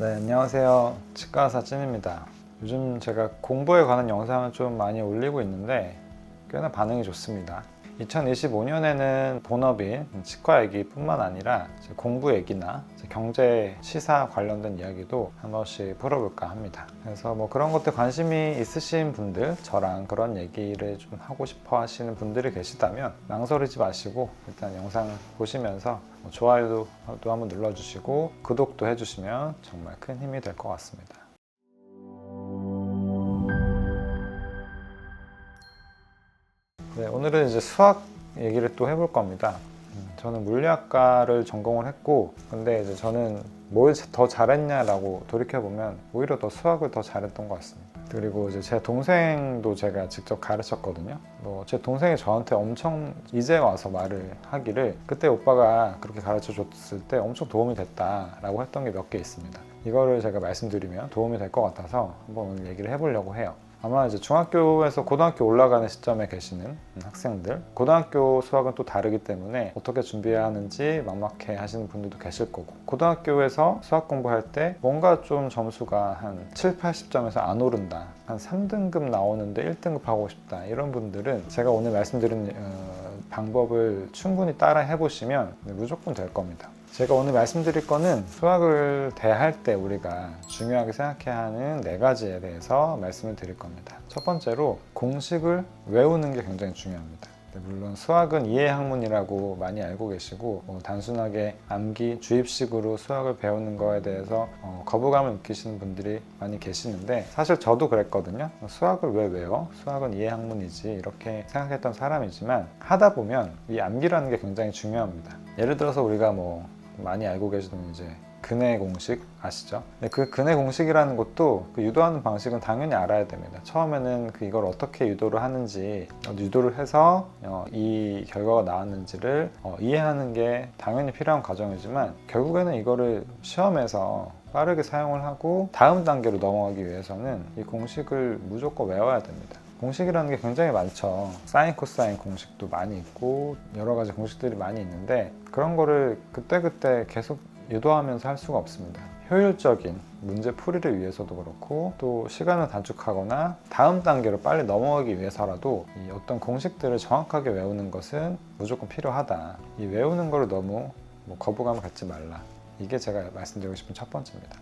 네, 안녕하세요. 치과의사 찐입니다. 요즘 제가 공부에 관한 영상을 좀 많이 올리고 있는데 꽤나 반응이 좋습니다. 2025년에는 본업인 치과 얘기뿐만 아니라 공부 얘기나 경제, 시사 관련된 이야기도 한 번씩 풀어볼까 합니다. 그래서 뭐 그런 것들 관심이 있으신 분들, 저랑 그런 얘기를 좀 하고 싶어 하시는 분들이 계시다면 망설이지 마시고 일단 영상 보시면서 좋아요도 한번 눌러주시고 구독도 해주시면 정말 큰 힘이 될 것 같습니다. 네, 오늘은 이제 수학 얘기를 또 해볼 겁니다. 저는 물리학과를 전공을 했고, 근데 이제 저는 뭘 더 잘했냐라고 돌이켜보면 오히려 더 수학을 더 잘했던 것 같습니다. 그리고 이제 제 동생도 제가 직접 가르쳤거든요. 제 동생이 저한테 엄청 이제 와서 말을 하기를 그때 오빠가 그렇게 가르쳐 줬을 때 엄청 도움이 됐다라고 했던 게 몇 개 있습니다. 이거를 제가 말씀드리면 도움이 될 것 같아서 한번 오늘 얘기를 해보려고 해요. 아마 이제 중학교에서 고등학교 올라가는 시점에 계시는 학생들, 고등학교 수학은 또 다르기 때문에 어떻게 준비해야 하는지 막막해 하시는 분들도 계실 거고, 고등학교에서 수학 공부할 때 뭔가 좀 점수가 한 7, 80점에서 안 오른다, 한 3등급 나오는데 1등급 하고 싶다, 이런 분들은 제가 오늘 말씀드린 방법을 충분히 따라 해보시면 무조건 될 겁니다. 제가 오늘 말씀드릴 거는 수학을 대할 때 우리가 중요하게 생각해야 하는 4가지에 대해서 말씀을 드릴 겁니다. 첫 번째로 공식을 외우는 게 굉장히 중요합니다. 물론 수학은 이해 학문이라고 많이 알고 계시고 단순하게 암기, 주입식으로 수학을 배우는 거에 대해서 거부감을 느끼시는 분들이 많이 계시는데, 사실 저도 그랬거든요. 수학을 왜 외워? 수학은 이해 학문이지, 이렇게 생각했던 사람이지만 하다 보면 이 암기라는 게 굉장히 중요합니다. 예를 들어서 우리가 많이 알고 계시는 이제 근해 공식 아시죠? 그 근해 공식이라는 것도 그 유도하는 방식은 당연히 알아야 됩니다. 처음에는 이걸 어떻게 유도를 하는지, 유도를 해서 이 결과가 나왔는지를 이해하는 게 당연히 필요한 과정이지만, 결국에는 이거를 시험에서 빠르게 사용을 하고 다음 단계로 넘어가기 위해서는 이 공식을 무조건 외워야 됩니다. 공식이라는 게 굉장히 많죠. 사인, 코사인 공식도 많이 있고 여러 가지 공식들이 많이 있는데, 그런 거를 그때그때 계속 유도하면서 할 수가 없습니다. 효율적인 문제 풀이를 위해서도 그렇고, 또 시간을 단축하거나 다음 단계로 빨리 넘어가기 위해서라도 이 어떤 공식들을 정확하게 외우는 것은 무조건 필요하다. 이 외우는 거를 너무 거부감을 갖지 말라. 이게 제가 말씀드리고 싶은 첫 번째입니다.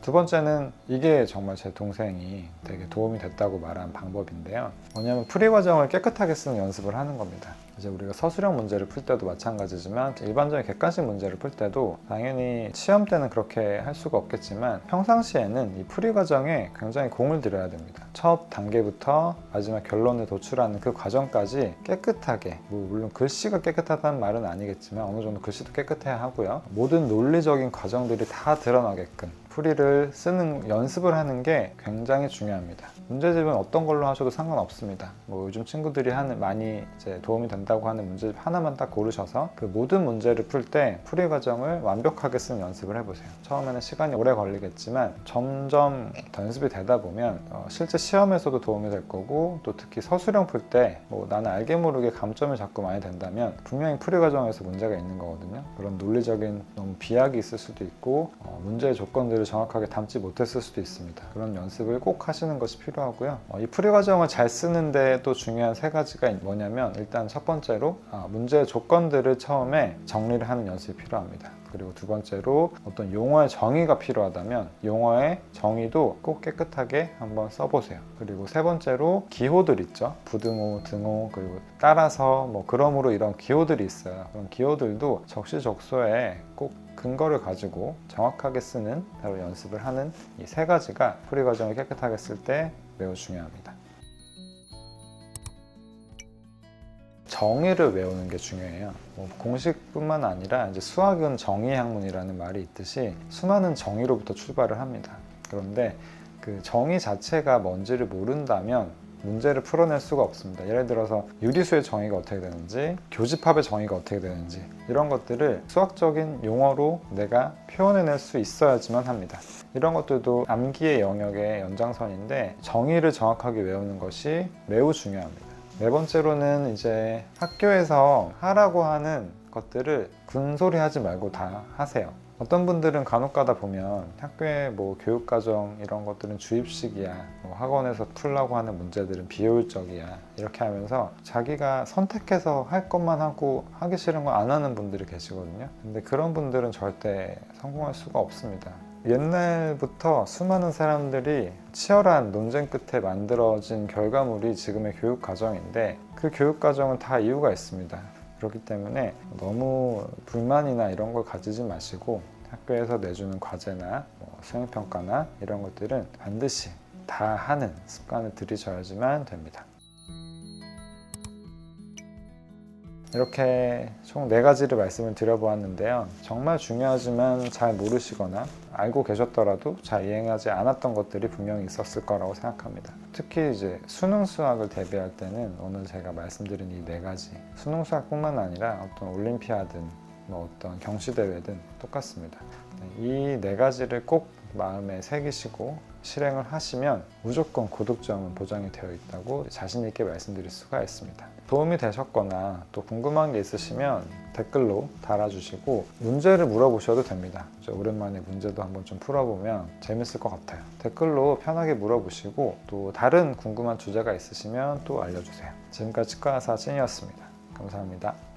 두 번째는 이게 정말 제 동생이 되게 도움이 됐다고 말한 방법인데요. 뭐냐면 풀이 과정을 깨끗하게 쓰는 연습을 하는 겁니다. 이제 우리가 서술형 문제를 풀 때도 마찬가지지만 일반적인 객관식 문제를 풀 때도 당연히 시험 때는 그렇게 할 수가 없겠지만 평상시에는 이 풀이 과정에 굉장히 공을 들여야 됩니다. 첫 단계부터 마지막 결론을 도출하는 그 과정까지 깨끗하게, 물론 글씨가 깨끗하다는 말은 아니겠지만 어느 정도 글씨도 깨끗해야 하고요. 모든 논리적인 과정들이 다 드러나게끔 풀이를 쓰는 연습을 하는 게 굉장히 중요합니다. 문제집은 어떤 걸로 하셔도 상관없습니다. 요즘 친구들이 많이 이제 도움이 된다고 하는 문제집 하나만 딱 고르셔서 그 모든 문제를 풀 때 풀이 과정을 완벽하게 쓰는 연습을 해보세요. 처음에는 시간이 오래 걸리겠지만 점점 더 연습이 되다 보면 실제 시험에서도 도움이 될 거고, 또 특히 서술형 풀 때 나는 알게 모르게 감점을 자꾸 많이 된다면 분명히 풀이 과정에서 문제가 있는 거거든요. 그런 논리적인 너무 비약이 있을 수도 있고 문제의 조건들을 정확하게 담지 못했을 수도 있습니다. 그런 연습을 꼭 하시는 것이 필요하고요. 이 풀이 과정을 잘 쓰는데 또 중요한 3가지가 뭐냐면, 일단 첫 번째로 문제의 조건들을 처음에 정리를 하는 연습이 필요합니다. 그리고 두 번째로 어떤 용어의 정의가 필요하다면 용어의 정의도 꼭 깨끗하게 한번 써보세요. 그리고 세 번째로 기호들 있죠. 부등호, 등호, 그리고 따라서 그러므로 이런 기호들이 있어요. 그런 기호들도 적시적소에 꼭 근거를 가지고 정확하게 쓰는 바로 연습을 하는 이 3가지가 풀이 과정을 깨끗하게 쓸 때 매우 중요합니다. 정의를 외우는 게 중요해요. 공식뿐만 아니라 이제 수학은 정의 학문이라는 말이 있듯이 수많은 정의로부터 출발을 합니다. 그런데 그 정의 자체가 뭔지를 모른다면 문제를 풀어낼 수가 없습니다. 예를 들어서 유리수의 정의가 어떻게 되는지, 교집합의 정의가 어떻게 되는지, 이런 것들을 수학적인 용어로 내가 표현해낼 수 있어야지만 합니다. 이런 것들도 암기의 영역의 연장선인데 정의를 정확하게 외우는 것이 매우 중요합니다. 네 번째로는 이제 학교에서 하라고 하는 것들을 군소리 하지 말고 다 하세요. 어떤 분들은 간혹 가다 보면 학교에 뭐 교육과정 이런 것들은 주입식이야, 뭐 학원에서 풀라고 하는 문제들은 비효율적이야, 이렇게 하면서 자기가 선택해서 할 것만 하고 하기 싫은 거 안 하는 분들이 계시거든요. 근데 그런 분들은 절대 성공할 수가 없습니다. 옛날부터 수많은 사람들이 치열한 논쟁 끝에 만들어진 결과물이 지금의 교육과정인데, 그 교육과정은 다 이유가 있습니다. 그렇기 때문에 너무 불만이나 이런 걸 가지지 마시고, 학교에서 내주는 과제나 수행평가나 이런 것들은 반드시 다 하는 습관을 들이셔야지만 됩니다. 이렇게 총 4가지를 말씀을 드려보았는데요. 정말 중요하지만 잘 모르시거나 알고 계셨더라도 잘 이행하지 않았던 것들이 분명히 있었을 거라고 생각합니다. 특히 이제 수능 수학을 대비할 때는 오늘 제가 말씀드린 이 4가지, 수능 수학뿐만 아니라 어떤 올림피아든 어떤 경시대회든 똑같습니다. 이 4가지를 꼭 마음에 새기시고 실행을 하시면 무조건 고득점은 보장이 되어 있다고 자신 있게 말씀드릴 수가 있습니다. 도움이 되셨거나 또 궁금한 게 있으시면 댓글로 달아주시고 문제를 물어보셔도 됩니다. 오랜만에 문제도 한번 좀 풀어보면 재밌을 것 같아요. 댓글로 편하게 물어보시고 또 다른 궁금한 주제가 있으시면 또 알려주세요. 지금까지 치과의사 찐이었습니다. 감사합니다.